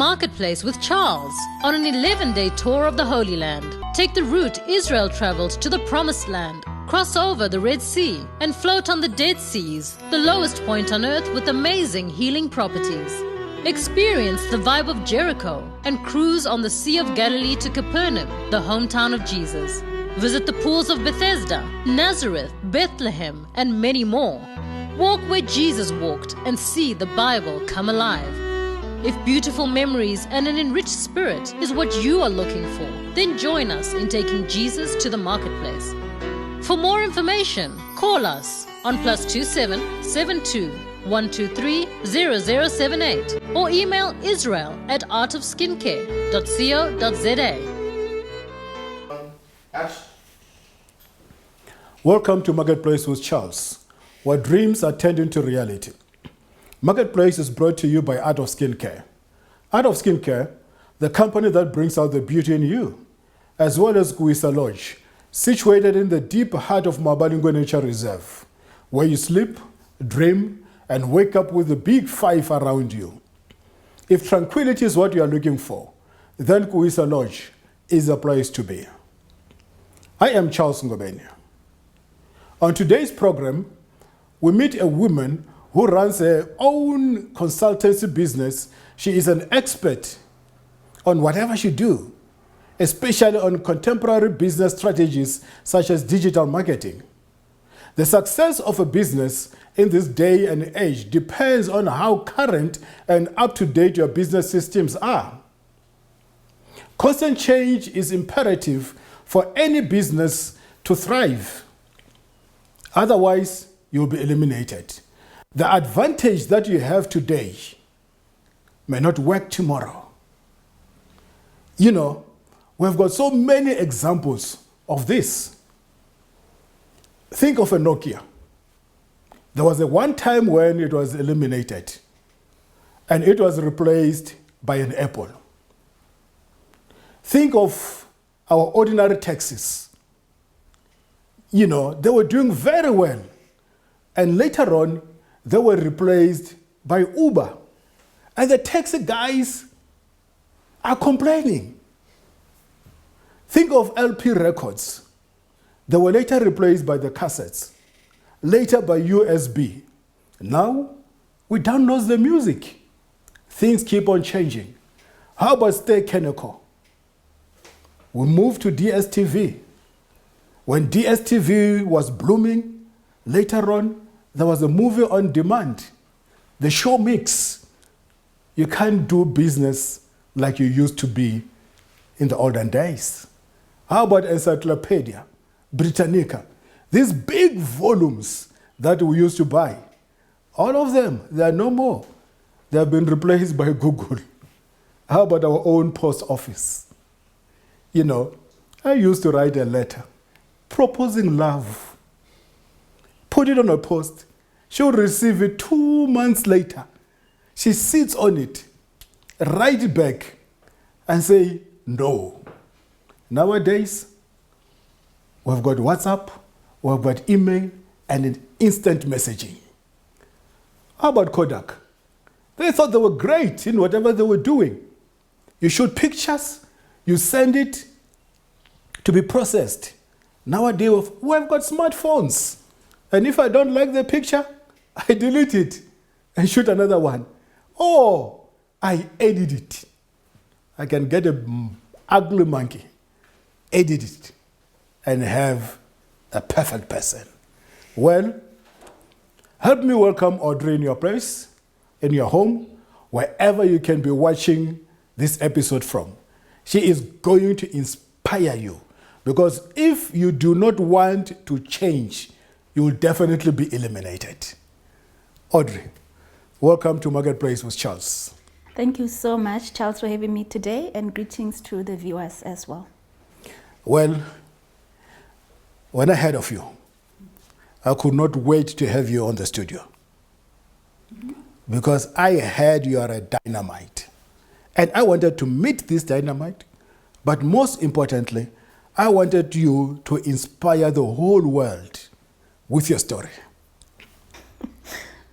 Marketplace with Charles on an 11-day tour of the Holy Land. Take the route Israel traveled to the Promised Land, cross over the Red Sea, and float on the Dead Seas, the lowest point on earth with amazing healing properties. Experience the vibe of Jericho and cruise on the Sea of Galilee to Capernaum, the hometown of Jesus. Visit the pools of Bethesda, Nazareth, Bethlehem, and many more. Walk where Jesus walked and see the Bible come alive. If beautiful memories and an enriched spirit is what you are looking for, then join us in taking Jesus to the marketplace. For more information, call us on +27 72 123 0078 or email israel@artofskincare.co.za. Welcome to Marketplace with Charles, where dreams are turned into reality. Marketplace is brought to you by Art of Skincare. Art of Skincare, the company that brings out the beauty in you, as well as Guisa Lodge, situated in the deep heart of Mabalingwe Nature Reserve, where you sleep, dream, and wake up with the big five around you. If tranquility is what you are looking for, then Guisa Lodge is the place to be. I am Charles Ngobeni. On today's program, we meet a woman who runs her own consultancy business. She is an expert on whatever she do, especially on contemporary business strategies such as digital marketing. The success of a business in this day and age depends on how current and up-to-date your business systems are. Constant change is imperative for any business to thrive. Otherwise, you'll be eliminated. The advantage that you have today may not work tomorrow. You know, we've got so many examples of this. Think of a Nokia. There was a one time when it was eliminated and it was replaced by an Apple. Think of our ordinary taxis. You know, they were doing very well. And later on, they were replaced by Uber. And the taxi guys are complaining. Think of LP records. They were later replaced by the cassettes, later by USB. Now, we download the music. Things keep on changing. How about Stay Keneko? We moved to DSTV. When DSTV was blooming, later on, there was a movie on demand, the show mix. You can't do business like you used to be in the olden days. How about Encyclopedia Britannica? These big volumes that we used to buy, all of them, they are no more. They have been replaced by Google. How about our own post office? You know, I used to write a letter proposing love. Put it on a post. She'll receive it 2 months later. She sits on it, write it back, and say no. Nowadays, we've got WhatsApp, we've got email, and an instant messaging. How about Kodak? They thought they were great in whatever they were doing. You shoot pictures, you send it to be processed. Nowadays, we've got smartphones. And if I don't like the picture, I delete it and shoot another one. Or I edit it. I can get an ugly monkey, edit it, and have a perfect person. Well, help me welcome Audrey in your place, in your home, wherever you can be watching this episode from. She is going to inspire you, because if you do not want to change, you will definitely be eliminated. Audrey, welcome to Marketplace with Charles. Thank you so much, Charles, for having me today, and greetings to the viewers as well. Well, when I heard of you, I could not wait to have you on the studio. Because I heard you are a dynamite. And I wanted to meet this dynamite, but most importantly, I wanted you to inspire the whole world with your story.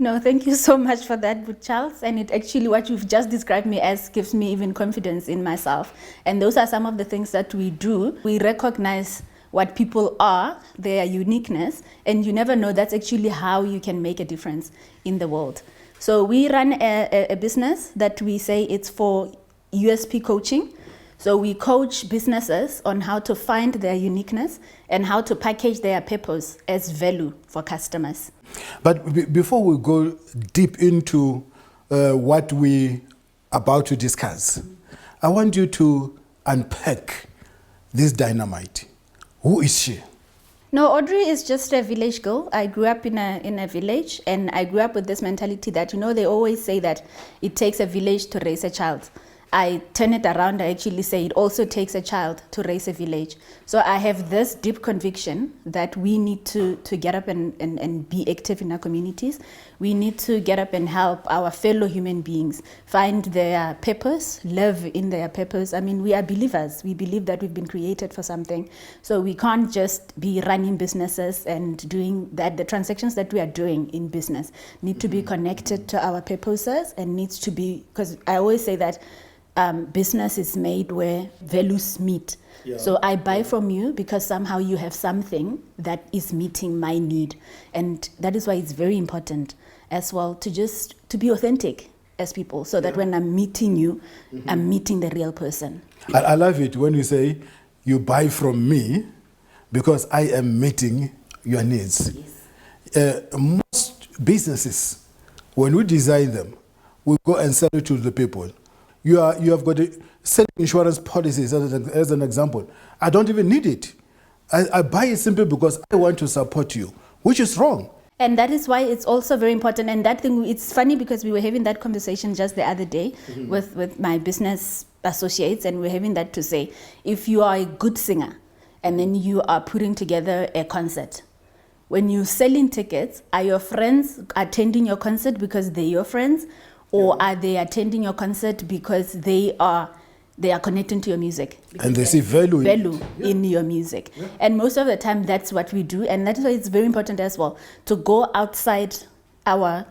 No, thank you so much for that, Charles. And it actually, what you've just described me as gives me even confidence in myself. And those are some of the things that we do. We recognize what people are, their uniqueness, and you never know, that's actually how you can make a difference in the world. So we run a business that we say it's for USP coaching. So we coach businesses on how to find their uniqueness and how to package their purpose as value for customers. But before we go deep into what we about to discuss, I want you to unpack this dynamite. Who is she? No, Audrey is just a village girl. I grew up in a village, and I grew up with this mentality that, they always say that it takes a village to raise a child. I turn it around, I actually say it also takes a child to raise a village. So I have this deep conviction that we need to get up and be active in our communities. We need to get up and help our fellow human beings find their purpose, live in their purpose. I mean, we are believers. We believe that we've been created for something. So we can't just be running businesses and doing that. The transactions that we are doing in business need to be connected to our purposes and needs to be, because I always say that business is made where values meet. Yeah. So I buy from you because somehow you have something that is meeting my need. And that is why it's very important as well to be authentic as people, so that when I'm meeting you, I'm meeting the real person. I love it when you say you buy from me because I am meeting your needs. Yes. Most businesses, when we design them, we go and sell it to the people. You have got selling insurance policies as an example. I don't even need it. I buy it simply because I want to support you, which is wrong. And that is why it's also very important. And that thing, it's funny because we were having that conversation just the other day with my business associates, and we're having that to say, if you are a good singer and then you are putting together a concert, when you're selling tickets, are your friends attending your concert because they're your friends? Or are they attending your concert because they are connecting to your music? And they see value in your music. Yeah. And most of the time, that's what we do. And that's why it's very important as well to go outside our,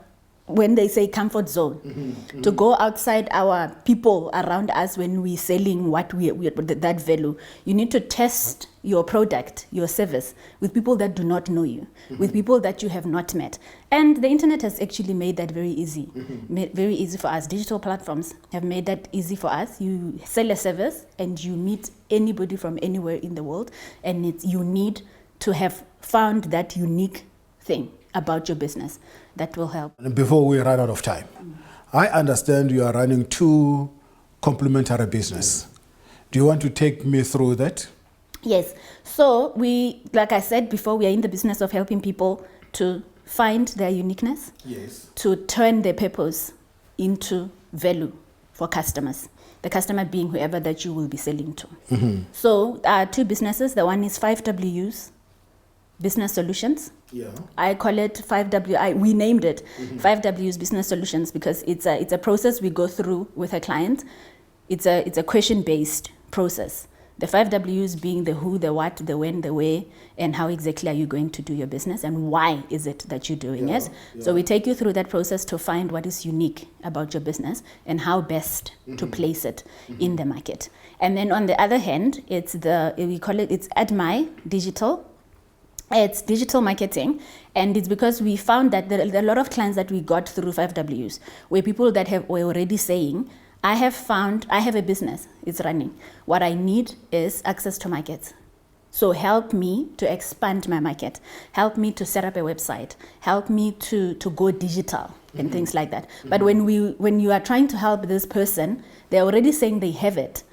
when they say comfort zone, to go outside our people around us when we're selling what that value. You need to test your product, your service, with people that do not know you, with people that you have not met. And the internet has actually made that very easy, very easy for us. Digital platforms have made that easy for us. You sell a service and you meet anybody from anywhere in the world, and you need to have found that unique thing about your business that will help. Before we run out of time, I understand you are running two complementary business. Do you want to take me through that? Yes. So we, like I said before, we are in the business of helping people to find their uniqueness, to turn their purpose into value for customers. The customer being whoever that you will be selling to. So two businesses. The one is 5Ws, Business Solutions. Yeah. I call it 5W. We named it 5Ws Business Solutions because it's a process we go through with a client. It's a question-based process. The 5Ws being the who, the what, the when, the where, and how exactly are you going to do your business, and why is it that you're doing it. Yeah. So we take you through that process to find what is unique about your business and how best to place it in the market. And then on the other hand, it's AdMy Digital. It's digital marketing, and it's because we found that there are a lot of clients that we got through 5Ws, where people that were already saying, I have a business, it's running. What I need is access to markets. So help me to expand my market. Help me to set up a website. Help me to go digital and things like that. But when you are trying to help this person, they're already saying they have it.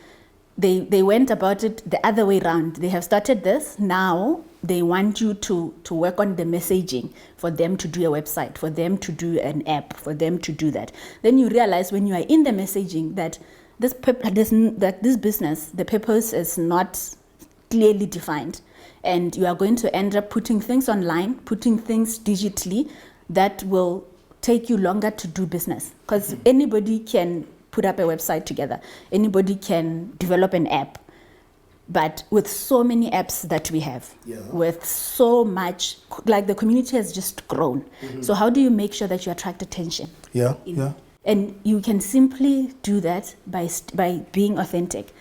They went about it the other way around. They have started this. Now they want you to work on the messaging for them to do a website, for them to do an app, for them to do that. Then you realize when you are in the messaging that this business, the purpose is not clearly defined. And you are going to end up putting things online, putting things digitally that will take you longer to do business. Because anybody can put up a website together. Anybody can develop an app. But with so many apps that we have, with so much, like the community has just grown. So how do you make sure that you attract attention? And you can simply do that by being authentic,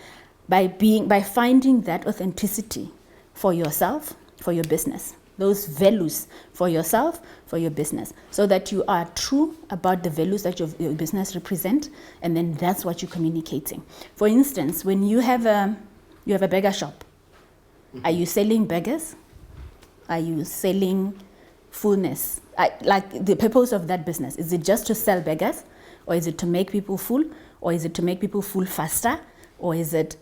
by finding that authenticity for yourself, for your business, those values for yourself, for your business, so that you are true about the values that your business represent, and then that's what you're communicating. For instance, when you have a burger shop, are you selling burgers? Are you selling fullness? Like the purpose of that business, is it just to sell burgers, or is it to make people full, or is it to make people full faster, or is it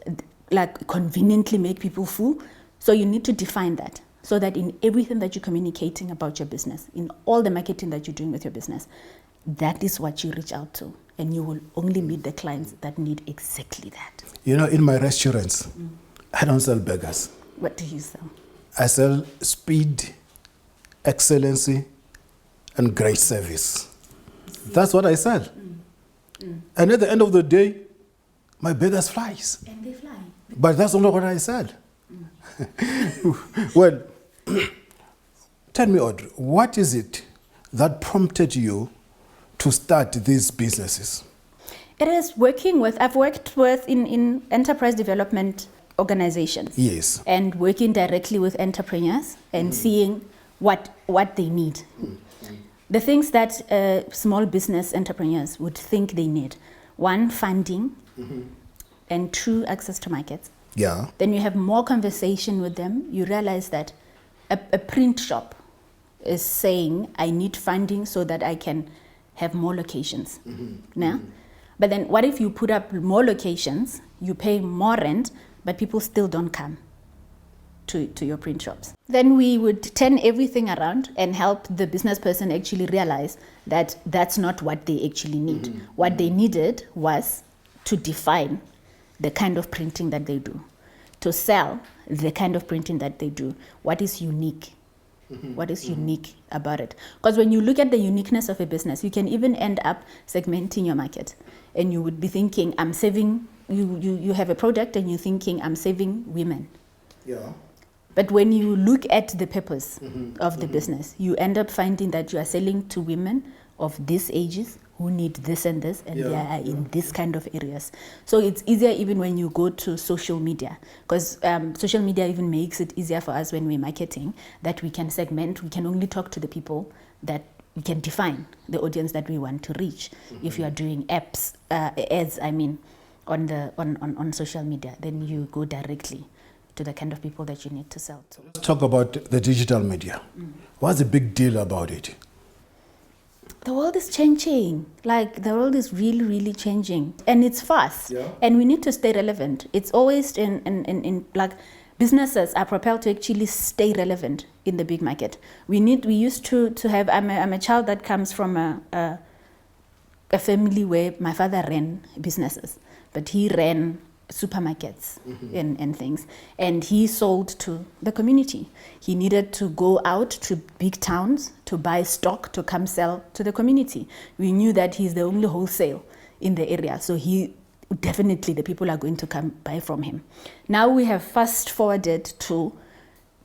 like conveniently make people full? So you need to define that, so that in everything that you're communicating about your business, in all the marketing that you're doing with your business, that is what you reach out to, and you will only meet the clients that need exactly that. You know, in my restaurants, I don't sell burgers. What do you sell? I sell speed, excellency, and great service. That's what I sell. And at the end of the day, my burgers flies. And they fly. But that's not what I sell. Well, tell me, Audrey, what is it that prompted you to start these businesses? It is working with, I've worked with in enterprise development organizations. Yes. And working directly with entrepreneurs and seeing what they need. The things that small business entrepreneurs would think they need. One, funding, and two, access to markets. Yeah. Then you have more conversation with them. You realize that a print shop is saying, I need funding so that I can have more locations. Now, but then what if you put up more locations, you pay more rent, but people still don't come to your print shops? Then we would turn everything around and help the business person actually realize that that's not what they actually need. What they needed was to define the kind of printing that they do, to sell the kind of printing that they do. What is unique? What is unique about it? Because when you look at the uniqueness of a business, you can even end up segmenting your market. And you would be thinking, I'm saving, you have a product and you're thinking, I'm saving women. Yeah. But when you look at the purpose of the business, you end up finding that you are selling to women of these ages who need this and this, and they are in this kind of areas. So it's easier even when you go to social media, because social media even makes it easier for us when we're marketing, that we can segment, we can only talk to the people that we can define the audience that we want to reach. If you are doing ads, on social media, then you go directly to the kind of people that you need to sell to. Let's talk about the digital media. What's the big deal about it? The world is changing. Like, the world is really, really changing. And it's fast. Yeah. And we need to stay relevant. It's always in like, businesses are propelled to actually stay relevant in the big market. We used to have, I'm a child that comes from a family where my father ran businesses, but he ran supermarkets and things, and he sold to the community. He needed to go out to big towns to buy stock to come sell to the community. We knew that he's the only wholesale in the area, so he definitely, the people are going to come buy from him. Now we have fast forwarded to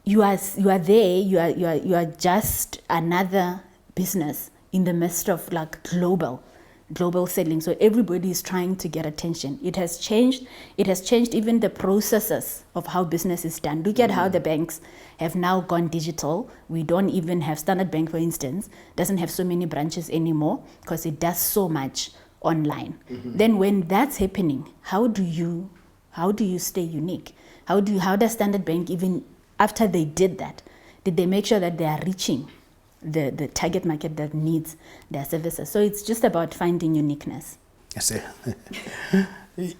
you are there, you are just another business in the midst of like global selling. So everybody is trying to get attention. It has changed even the processes of how business is done. Look at how the banks have now gone digital. We don't even have Standard Bank, for instance, doesn't have so many branches anymore because it does so much online. Then when that's happening, how do you stay unique? How does Standard Bank, even after they did that, did they make sure that they are reaching the target market that needs their services? So it's just about finding uniqueness. I see.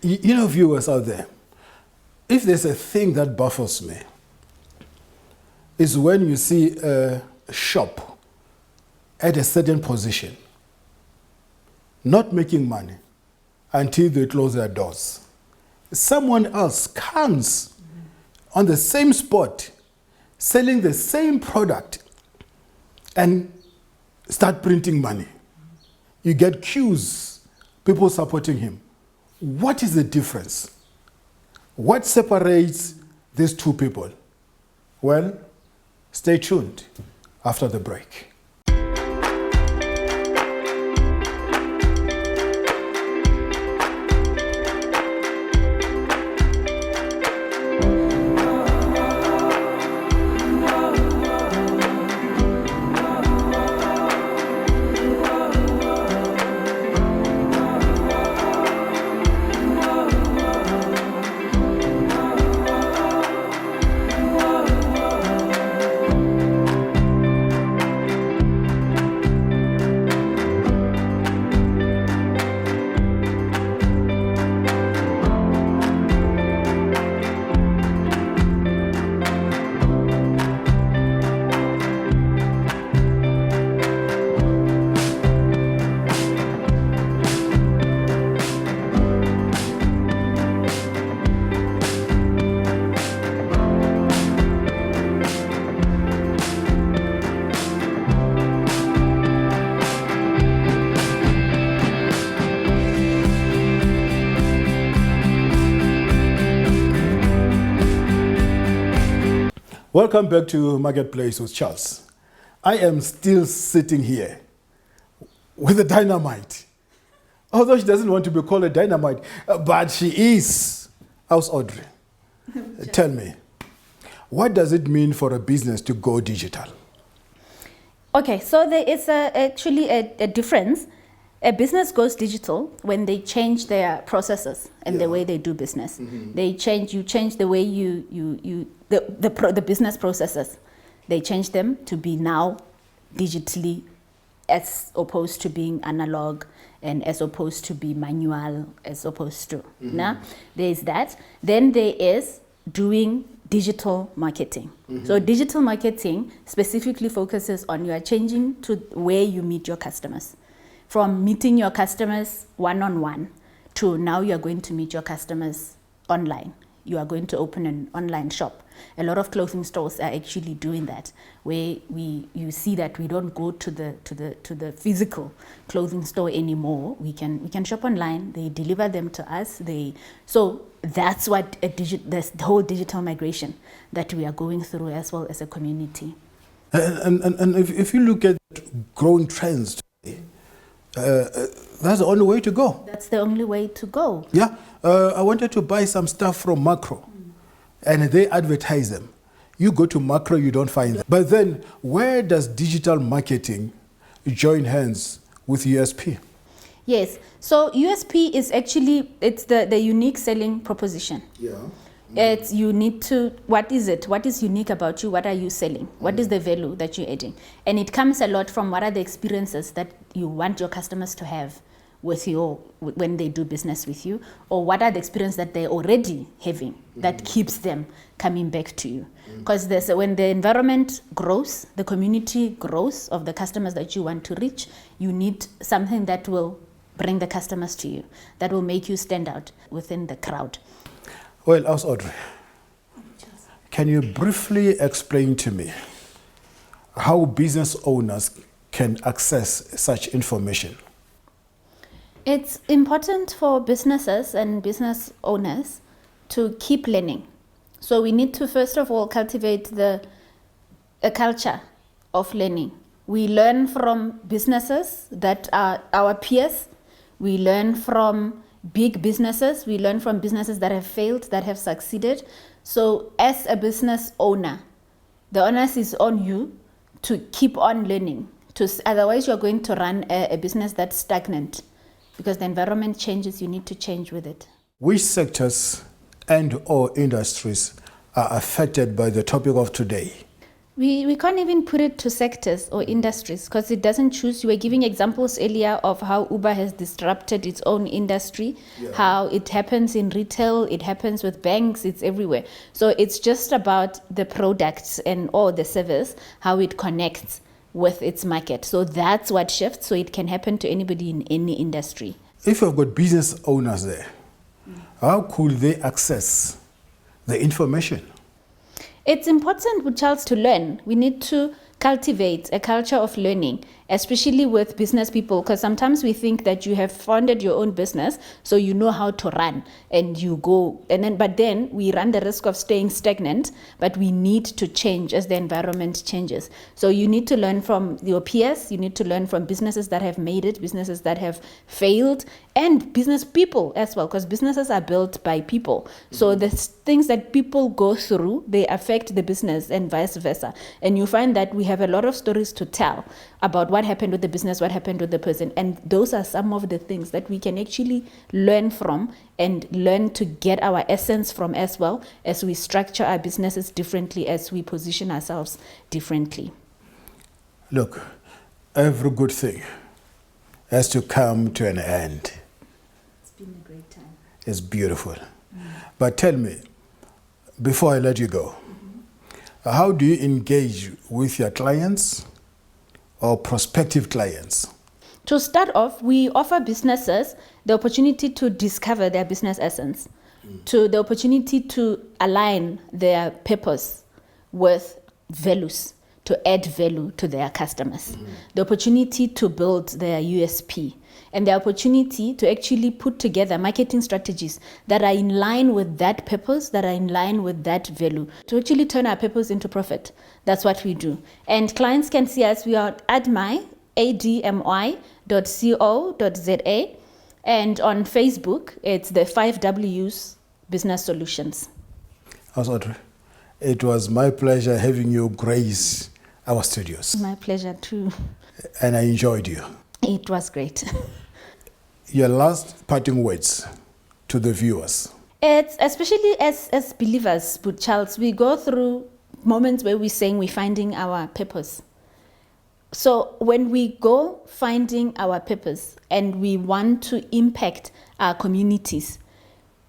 You know, viewers out there, if there's a thing that baffles me, is when you see a shop at a certain position not making money until they close their doors. Someone else comes on the same spot selling the same product and start printing money. You get queues, people supporting him. What is the difference? What separates these two people? Well, stay tuned after the break. Welcome back to Marketplace with Charles. I am still sitting here with a dynamite. Although she doesn't want to be called a dynamite, but she is. How's Audrey? Tell me, what does it mean for a business to go digital? Okay, so there is actually a difference. A business goes digital when they change their processes and the way they do business. Mm-hmm. You change the way the business processes. They change them to be now digitally, as opposed to being analog, and as opposed to be manual, as opposed to. Now, there is that. Then there is doing digital marketing. Mm-hmm. So digital marketing specifically focuses on you are changing to where you meet your customers. From meeting your customers one-on-one to now you are going to meet your customers online. You are going to open an online shop. A lot of clothing stores are actually doing that, where you see that we don't go to the physical clothing store anymore. We can shop online. They deliver them to us. So that's what this whole digital migration that we are going through as well as a community. And if you look at growing trends today, that's the only way to go. That's the only way to go. Yeah. I wanted to buy some stuff from Macro, and they advertise them. You go to Macro, you don't find them. But then, where does digital marketing join hands with USP? Yes. So USP is actually, it's the unique selling proposition. Yeah. It's you need to, what is it? What is unique about you? What are you selling? What is the value that you're adding? And it comes a lot from what are the experiences that you want your customers to have with you when they do business with you, or what are the experiences that they're already having that keeps them coming back to you. Because when the environment grows, the community grows of the customers that you want to reach, you need something that will bring the customers to you, that will make you stand out within the crowd. Well, how's Audrey? Can you briefly explain to me how business owners can access such information? It's important for businesses and business owners to keep learning. So we need to, first of all, cultivate a culture of learning. We learn from businesses that are our peers. We learn from big businesses. We learn from businesses that have failed, that have succeeded. So as a business owner, the onus is on you to keep on learning. Otherwise, you're going to run a business that's stagnant. Because the environment changes, you need to change with it. Which sectors and or industries are affected by the topic of today? We can't even put it to sectors or industries because it doesn't choose. You were giving examples earlier of how Uber has disrupted its own industry, how it happens in retail, it happens with banks, it's everywhere. So it's just about the products and or the service, how it connects with its market. So that's what shifts, so it can happen to anybody in any industry. If you've got business owners there, how could they access the information? It's important, Charles, to learn. We need to cultivate a culture of learning especially with business people, because sometimes we think that you have founded your own business, so you know how to run, and you go, but then we run the risk of staying stagnant, but we need to change as the environment changes. So you need to learn from your peers, you need to learn from businesses that have made it, businesses that have failed, and business people as well, because businesses are built by people. So the things that people go through, they affect the business and vice versa. And you find that we have a lot of stories to tell about what happened with the business, what happened with the person. And those are some of the things that we can actually learn from and learn to get our essence from as well, as we structure our businesses differently, as we position ourselves differently. Look, every good thing has to come to an end. It's been a great time. It's beautiful. But tell me, before I let you go, how do you engage with your clients or prospective clients? To start off, we offer businesses the opportunity to discover their business essence, to the opportunity to align their purpose with values, to add value to their customers, the opportunity to build their USP, and the opportunity to actually put together marketing strategies that are in line with that purpose, that are in line with that value, to actually turn our purpose into profit. That's what we do. And clients can see us. We are at admy.co.za, and on Facebook, it's the 5Ws Business Solutions. Audrey, it was my pleasure having you grace our studios. My pleasure too. And I enjoyed you. It was great. Your last parting words to the viewers. It's especially as believers, but Charles, we go through moments where we're saying we're finding our purpose. So when we go finding our purpose and we want to impact our communities,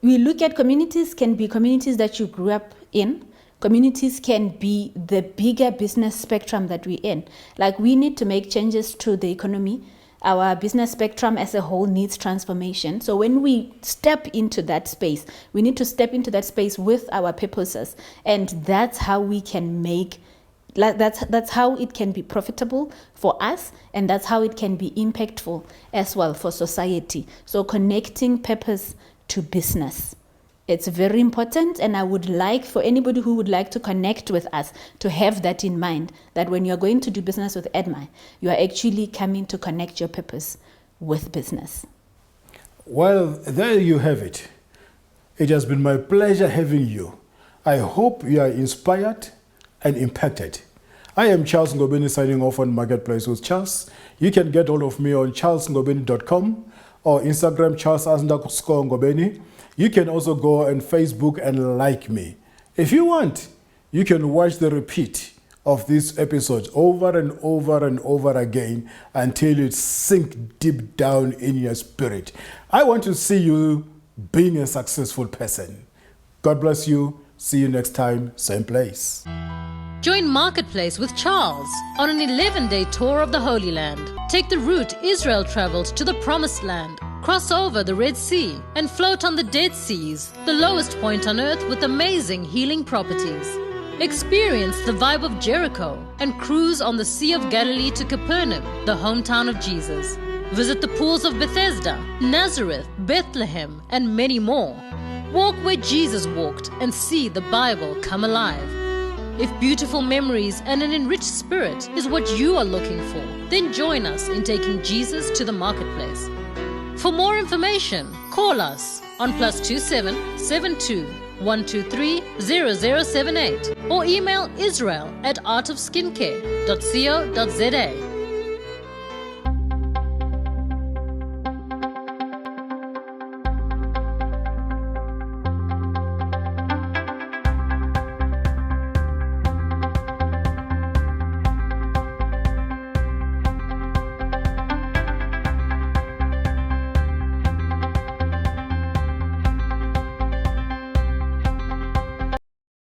we look at communities can be communities that you grew up in. Communities can be the bigger business spectrum that we're in. Like, we need to make changes to the economy. Our business spectrum as a whole needs transformation. So when we step into that space, we need to step into that space with our purposes. And that's how we can that's how it can be profitable for us, and that's how it can be impactful as well for society. So connecting purpose to business. It's very important, and I would like for anybody who would like to connect with us to have that in mind, that when you're going to do business with ADMI, you are actually coming to connect your purpose with business. Well, there you have it. It has been my pleasure having you. I hope you are inspired and impacted. I am Charles Ngobeni, signing off on Marketplace with Charles. You can get hold of me on charlesngobeni.com or Instagram, Charles_Ngobeni. You can also go on Facebook and like me. If you want, you can watch the repeat of these episodes over and over and over again until it sinks deep down in your spirit. I want to see you being a successful person. God bless you. See you next time, same place. Join Marketplace with Charles on an 11-day tour of the Holy Land. Take the route Israel traveled to the Promised Land. Cross over the Red Sea and float on the Dead Seas, the lowest point on earth with amazing healing properties. Experience the vibe of Jericho and cruise on the Sea of Galilee to Capernaum, the hometown of Jesus. Visit the pools of Bethesda, Nazareth, Bethlehem, and many more. Walk where Jesus walked and see the Bible come alive. If beautiful memories and an enriched spirit is what you are looking for, then join us in taking Jesus to the marketplace. For more information, call us on +27 72 123 0078 or email israel@artofskincare.co.za.